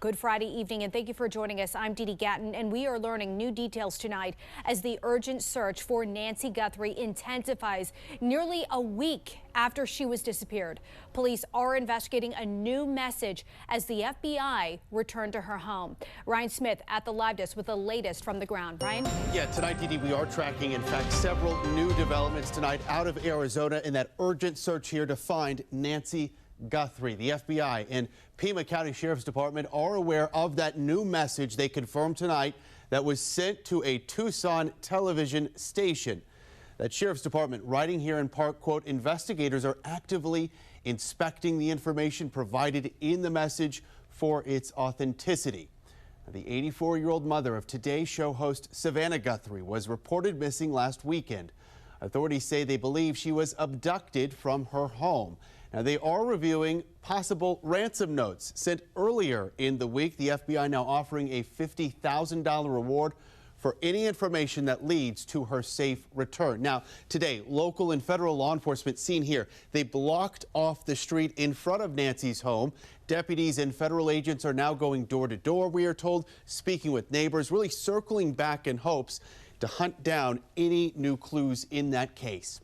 Good Friday evening, and thank you for joining us. I'm Dee Dee Gatton, and we are learning new details tonight as the urgent search for Nancy Guthrie intensifies nearly a week after she was disappeared. Police are investigating a new message as the FBI returned to her home. Ryan Smith at the live desk with the latest from the ground. Ryan? Yeah, tonight, Dee Dee, we are tracking, in fact, several new developments tonight out of Arizona in that urgent search here to find Nancy Guthrie. The FBI and Pima County Sheriff's Department are aware of that new message they confirmed tonight that was sent to a Tucson television station. That Sheriff's Department writing here in part, quote, investigators are actively inspecting the information provided in the message for its authenticity. The 84-year-old mother of Today's Show host Savannah Guthrie was reported missing last weekend. Authorities say they believe she was abducted from her home. Now, they are reviewing possible ransom notes sent earlier in the week. The FBI now offering a $50,000 reward for any information that leads to her safe return. Now, today, local and federal law enforcement seen here. They blocked off the street in front of Nancy's home. Deputies and federal agents are now going door to door, we are told, speaking with neighbors, really circling back in hopes to hunt down any new clues in that case.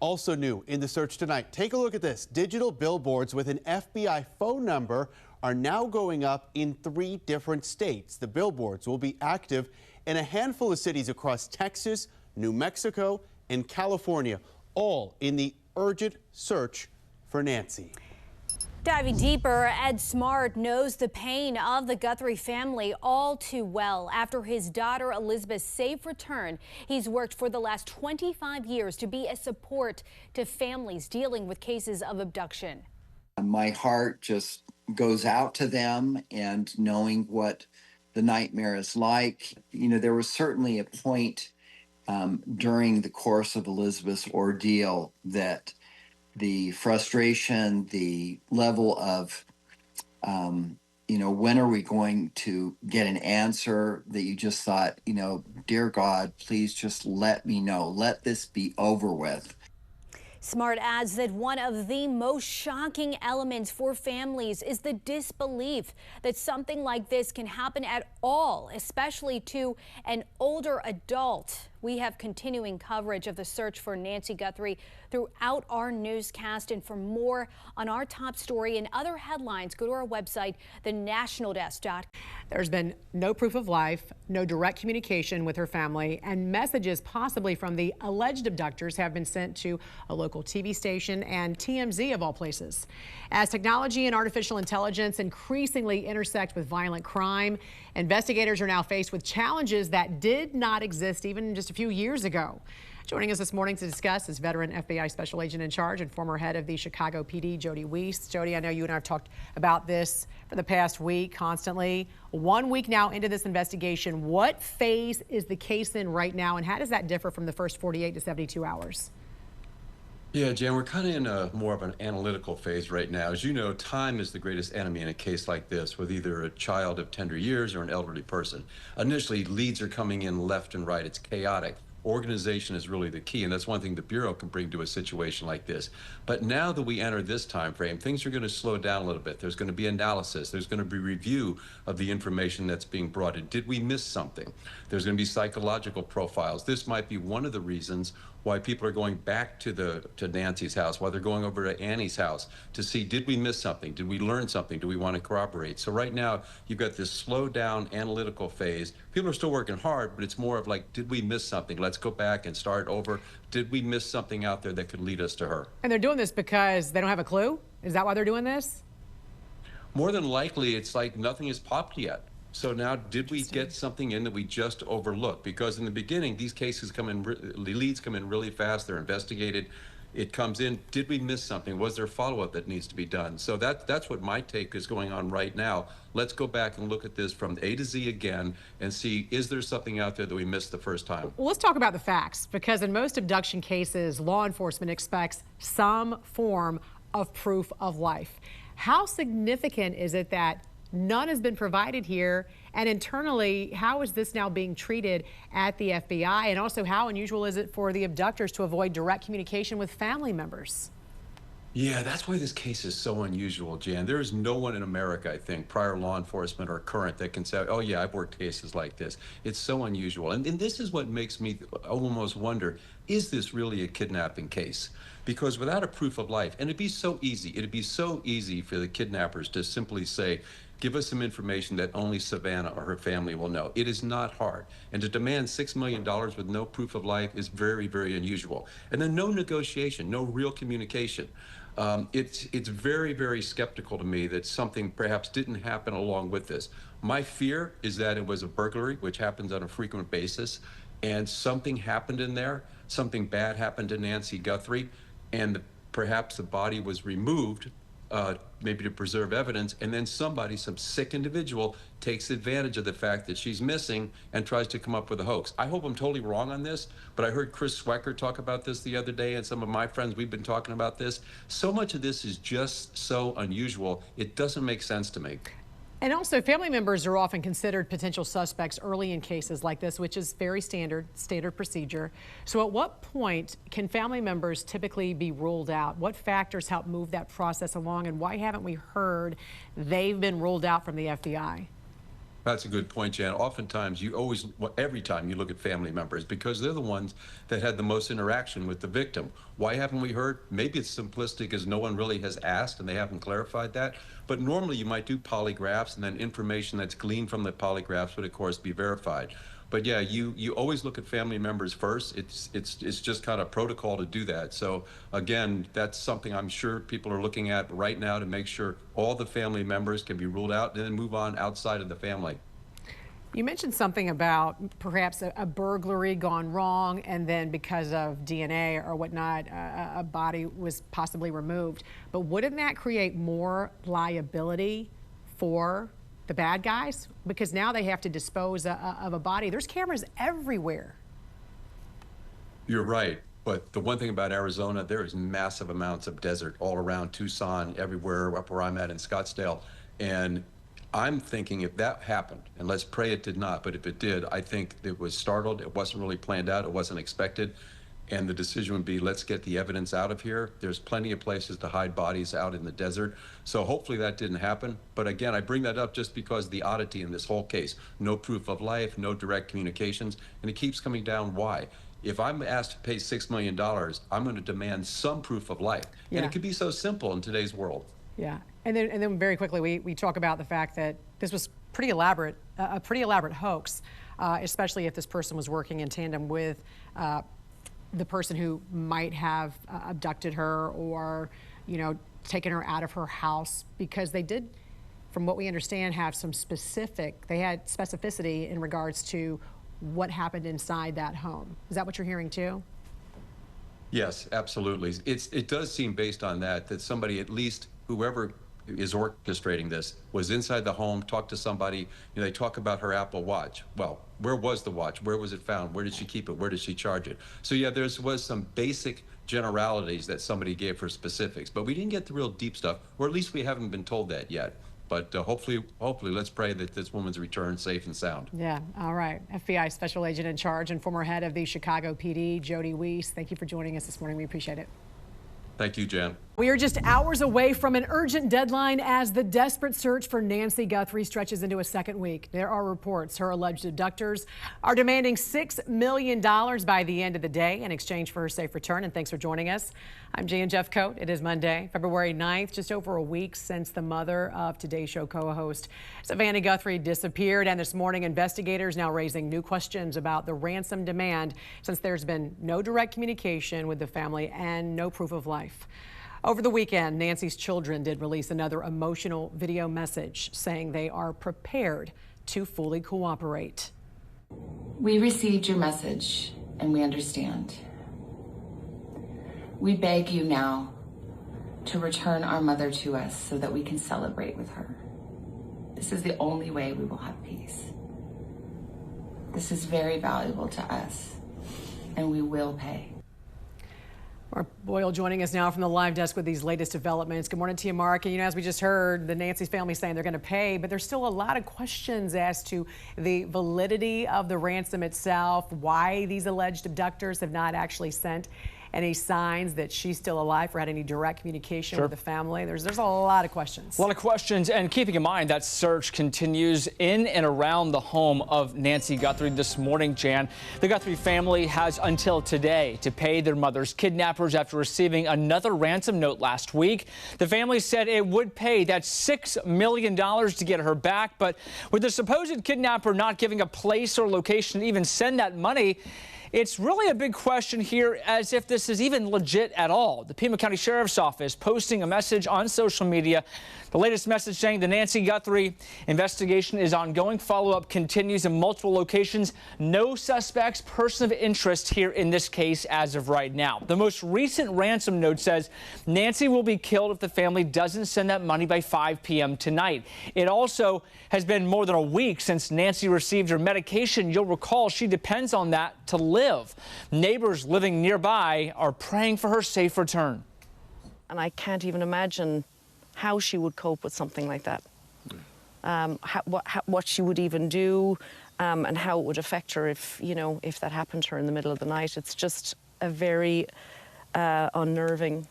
Also new in the search tonight, take a look at this. Digital billboards with an FBI phone number are now going up in 3 different states. The billboards will be active in a handful of cities across Texas, New Mexico, and California, all in the urgent search for Nancy. Diving deeper, Ed Smart knows the pain of the Guthrie family all too well. After his daughter Elizabeth's safe return, he's worked for the last 25 years to be a support to families dealing with cases of abduction. My heart just goes out to them, and knowing what the nightmare is like. You know, there was certainly a point during the course of Elizabeth's ordeal that the frustration, the level of, when are we going to get an answer, that you just thought, dear God, please just let me know. Let this be over with. Smart adds that one of the most shocking elements for families is the disbelief that something like this can happen at all, especially to an older adult. We have continuing coverage of the search for Nancy Guthrie throughout our newscast. And for more on our top story and other headlines, go to our website, thenationaldesk.com. There's been no proof of life, no direct communication with her family, and messages possibly from the alleged abductors have been sent to a local TV station and TMZ of all places. As technology and artificial intelligence increasingly intersect with violent crime, investigators are now faced with challenges that did not exist even just a few years ago. Joining us this morning to discuss is veteran FBI Special Agent in Charge and former head of the Chicago PD, Jody Weiss. Jody, I know you and I have talked about this for the past week constantly. 1 week now into this investigation, what phase is the case in right now, and how does that differ from the first 48 to 72 hours? Yeah, Jan, we're kind of in a more of an analytical phase right now. As you know, time is the greatest enemy in a case like this with either a child of tender years or an elderly person. Initially, leads are coming in left and right. It's chaotic. Organization is really the key, and that's one thing the Bureau can bring to a situation like this. But now that we enter this time frame, things are going to slow down a little bit. There's going to be analysis. There's going to be review of the information that's being brought in. Did we miss something? There's going to be psychological profiles. This might be one of the reasons why people are going back to Nancy's house, why they're going over to Annie's house to see, did we miss something? Did we learn something? Do we want to corroborate? So right now, you've got this slow down analytical phase. People are still working hard, but it's more of like, did we miss something? Let's go back and start over. Did we miss something out there that could lead us to her? And they're doing this because they don't have a clue? Is that why they're doing this? More than likely, it's like nothing has popped yet. So now, did we get something in that we just overlooked? Because in the beginning, these cases come in, leads come in really fast. They're investigated. It comes in. Did we miss something? Was there follow-up that needs to be done? So that's what my take is going on right now. Let's go back and look at this from A to Z again and see, is there something out there that we missed the first time? Well, let's talk about the facts, because in most abduction cases, law enforcement expects some form of proof of life. How significant is it that none has been provided here? And internally, how is this now being treated at the FBI? And also, how unusual is it for the abductors to avoid direct communication with family members? Yeah, that's why this case is so unusual, Jan. There is no one in America, I think, prior law enforcement or current, that can say, oh, yeah, I've worked cases like this. It's so unusual. And this is what makes me almost wonder, is this really a kidnapping case? Because without a proof of life, and it'd be so easy for the kidnappers to simply say, give us some information that only Savannah or her family will know. It is not hard. And to demand $6 million with no proof of life is very, very unusual. And then no negotiation, no real communication. It's very, very skeptical to me that something perhaps didn't happen along with this. My fear is that it was a burglary, which happens on a frequent basis, and something happened in there, something bad happened to Nancy Guthrie, and perhaps the body was removed, maybe to preserve evidence, and then somebody, some sick individual, takes advantage of the fact that she's missing and tries to come up with a hoax. I hope I'm totally wrong on this, but I heard Chris Swecker talk about this the other day, and some of my friends, we've been talking about this. So much of this is just so unusual, it doesn't make sense to me. And also, family members are often considered potential suspects early in cases like this, which is very standard procedure. So at what point can family members typically be ruled out? What factors help move that process along, and why haven't we heard they've been ruled out from the FBI? That's a good point, Jan. Oftentimes, every time you look at family members, because they're the ones that had the most interaction with the victim. Why haven't we heard? Maybe it's simplistic as no one really has asked and they haven't clarified that. But normally you might do polygraphs, and then information that's gleaned from the polygraphs would, of course, be verified. But yeah, you always look at family members first. It's just kind of protocol to do that. So again, that's something I'm sure people are looking at right now to make sure all the family members can be ruled out and then move on outside of the family. You mentioned something about perhaps a burglary gone wrong, and then because of DNA or whatnot, a body was possibly removed. But wouldn't that create more liability for the bad guys? Because now they have to dispose of a body. There's cameras everywhere. You're right. But the one thing about Arizona, there is massive amounts of desert all around Tucson, everywhere up where I'm at in Scottsdale. And I'm thinking if that happened, and let's pray it did not, but if it did, I think it was startled. It wasn't really planned out. It wasn't expected. And the decision would be, let's get the evidence out of here. There's plenty of places to hide bodies out in the desert. So hopefully that didn't happen. But again, I bring that up just because of the oddity in this whole case. No proof of life, no direct communications, and it keeps coming down. Why? If I'm asked to pay $6 million, I'm going to demand some proof of life. Yeah. And it could be so simple in today's world. Yeah, and then very quickly, we talk about the fact that this was pretty elaborate, a pretty elaborate hoax, especially if this person was working in tandem with the person who might have abducted her or, taken her out of her house, because they did, from what we understand, have some they had specificity in regards to what happened inside that home. Is that what you're hearing too? Yes, absolutely. It does seem based on that somebody, at least whoever is orchestrating this, was inside the home, talked to somebody. They talk about her Apple Watch. Well, where was the watch? Where was it found? Where did she keep it? Where did she charge it? So yeah, there was some basic generalities that somebody gave for specifics, but we didn't get the real deep stuff, or at least we haven't been told that yet. But hopefully, let's pray that this woman's returned safe and sound. Yeah, all right. FBI Special Agent in Charge and former head of the Chicago PD, Jody Weiss, thank you for joining us this morning. We appreciate it. Thank you, Jan. We are just hours away from an urgent deadline as the desperate search for Nancy Guthrie stretches into a second week. There are reports her alleged abductors are demanding $6 million by the end of the day in exchange for her safe return. And thanks for joining us. I'm Jan Jeffcoat. It is Monday, February 9th, just over a week since the mother of Today's Show co-host Savannah Guthrie disappeared. And this morning, investigators now raising new questions about the ransom demand, since there's been no direct communication with the family and no proof of life. Over the weekend, Nancy's children did release another emotional video message saying they are prepared to fully cooperate. We received your message and we understand. We beg you now to return our mother to us so that we can celebrate with her. This is the only way we will have peace. This is very valuable to us, and we will pay. Mark Boyle joining us now from the live desk with these latest developments. Good morning to you, Mark. And as we just heard, the Nancy's family saying they're going to pay, but there's still a lot of questions as to the validity of the ransom itself, why these alleged abductors have not actually sent any signs that she's still alive or had any direct communication with the family. There's a lot of questions. A lot of questions, and keeping in mind that search continues in and around the home of Nancy Guthrie this morning, Jan. The Guthrie family has until today to pay their mother's kidnappers after receiving another ransom note last week. The family said it would pay that $6 million to get her back, but with the supposed kidnapper not giving a place or location to even send that money, it's really a big question here as if this is even legit at all. The Pima County Sheriff's Office posting a message on social media. The latest message saying the Nancy Guthrie investigation is ongoing. Follow-up continues in multiple locations. No suspects, person of interest here in this case as of right now. The most recent ransom note says Nancy will be killed if the family doesn't send that money by 5 p.m. tonight. It also has been more than a week since Nancy received her medication. You'll recall she depends on that to live. Neighbors living nearby are praying for her safe return. And I can't even imagine how she would cope with something like that. What she would even do, and how it would affect her if that happened to her in the middle of the night. It's just a very unnerving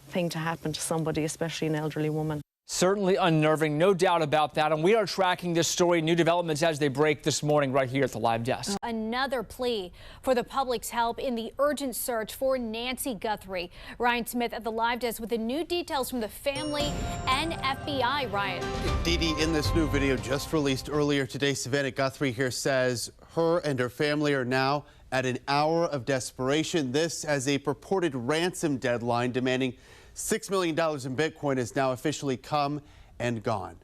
thing to happen to somebody, especially an elderly woman. Certainly unnerving, no doubt about that. And we are tracking this story, new developments as they break this morning right here at the live desk. Another plea for the public's help in the urgent search for Nancy Guthrie. Ryan Smith at the live desk with the new details from the family and FBI. Ryan. Dee Dee, in this new video just released earlier today, Savannah Guthrie here says her and her family are now at an hour of desperation. This as a purported ransom deadline demanding $6 million in Bitcoin has now officially come and gone.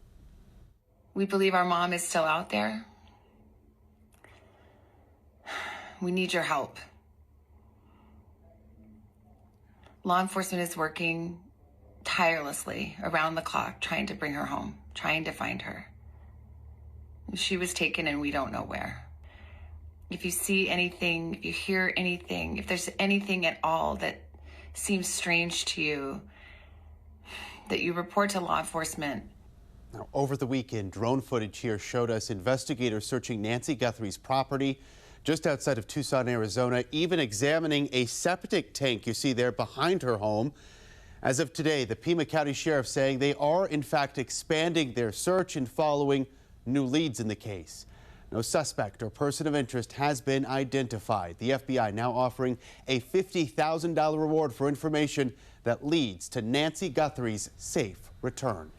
We believe our mom is still out there. We need your help. Law enforcement is working tirelessly around the clock trying to bring her home, trying to find her. She was taken and we don't know where. If you see anything, if you hear anything, if there's anything at all that seems strange to you, that you report to law enforcement. Now, over the weekend, drone footage here showed us investigators searching Nancy Guthrie's property just outside of Tucson, Arizona, even examining a septic tank you see there behind her home. As of today, the Pima County Sheriff saying they are in fact expanding their search and following new leads in the case. No suspect or person of interest has been identified. The FBI now offering a $50,000 reward for information that leads to Nancy Guthrie's safe return.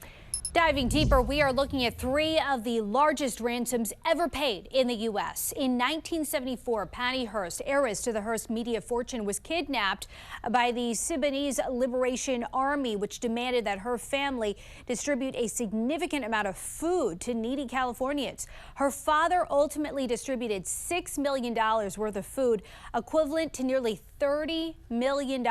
Diving deeper, we are looking at 3 of the largest ransoms ever paid in the U.S. In 1974, Patty Hearst, heiress to the Hearst media fortune, was kidnapped by the Sudanese Liberation Army, which demanded that her family distribute a significant amount of food to needy Californians. Her father ultimately distributed $6 million worth of food, equivalent to nearly $30 million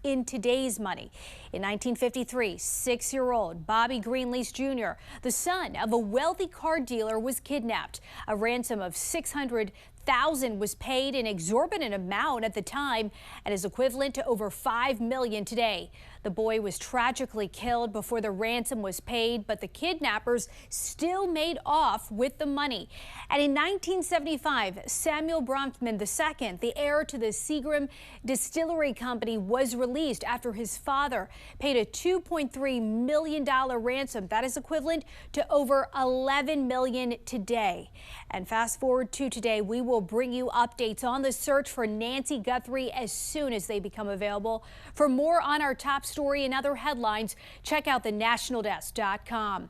in today's money. In 1953, 6-year-old Bobby Greenlease Jr., the son of a wealthy car dealer, was kidnapped. A ransom of $600,000 was paid, an exorbitant amount at the time, and is equivalent to over $5 million today. The boy was tragically killed before the ransom was paid, but the kidnappers still made off with the money. And in 1975, Samuel Bronfman II, the heir to the Seagram Distillery Company, was released after his father paid a $2.3 million ransom. That is equivalent to over $11 million today. And fast forward to today, we will bring you updates on the search for Nancy Guthrie as soon as they become available. For more on our top story and other headlines, check out thenationaldesk.com.